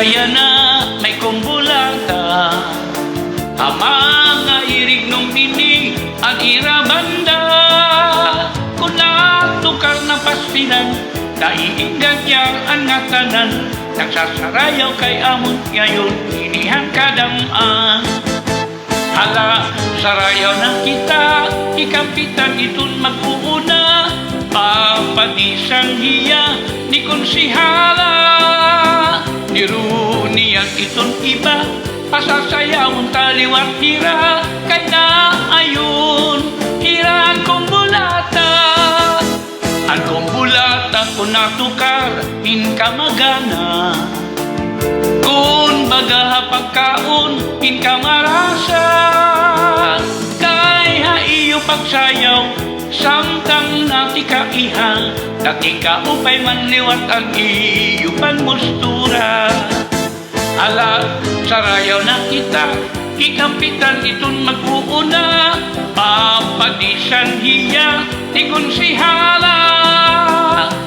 Kaya na may kumbulata, amang nga irig nung binig ang irabanda. Kung natukar na pastilan, naiinggan niyang angatanan, nagsasarayaw kay amon ngayon, inihan kadamaan. Hala, sarayaw na kita, ikapitan iton mag-uuna, papadisan hiya ni konsihala. Niruniyan iton iba, pasasayawon taliwat hira, kay na ayun, hiraan kong bulata. Ang kong bulata kung natukar, hinka magana. Kung baga pagkaon, hinka marasa. Kay haiyo pagsayaw, samtang natika iha, natika upay manliwat ang iyo panmustura. Ala, sarayaw na kita, ikampitan iton mag-uuna, papadisan hiya ni konsihala.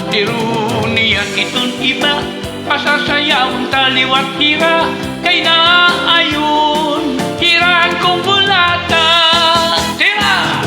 Diruniyan iton iba, pasasayawon taliwat hira, kay na ayun, hiraan kong bulata. Tira!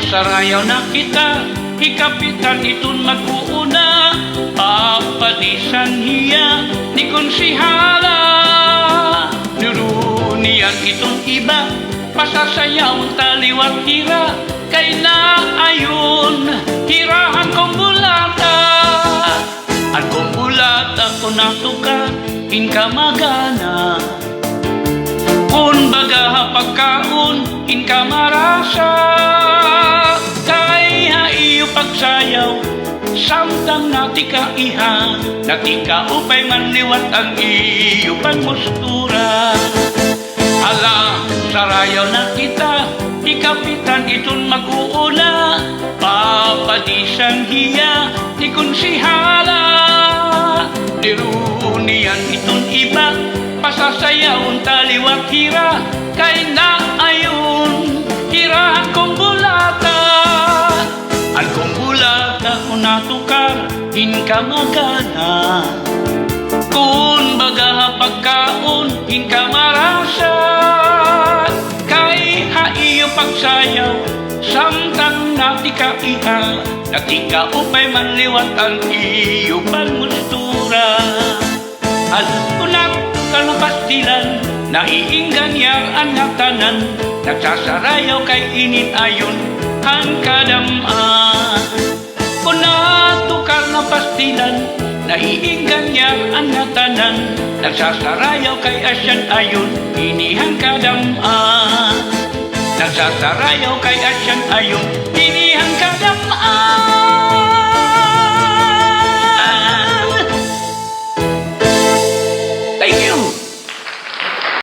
Sarayaw na kita, ikapitan iton mag-uuna, papadisan hiya ni konsihala. Niruniyan iton iba, pasasayawon taliwat hira, kay na ayun, hirahan kong bulata. Ang kong bulata kung natuka, hinka magana. Kung baga pagkaon, hinka marasa. Kay haiyo pagsayaw, samtang natika iha, natika upay manliwat ang iyo panmustura. Ala, sarayaw na kita, ikapitan iton mag-uuna, papadisan hiya ni konsihala. Diruniyan iton iba, pasasayawon taliwat hira, kay na ayun, hiraan kong bulata. Ang kong bulata kung natukar, hinka magana. Kung baga pagkaon, hinka marasa. Kay haiyo pagsayaw, samtang natika iha, natika upay manliwat ang iyo panmustura. Alam ko na kalapastilan, naiinggan niyang angatanan, nagsasarayaw kay inin ayon, ang kadamaan. Kung natukar na pastilan, naiinggan niyang angatanan, nagsasarayaw kay asyan ayon, inihang kadamaan. Nagsasarayaw kay asyan ayon,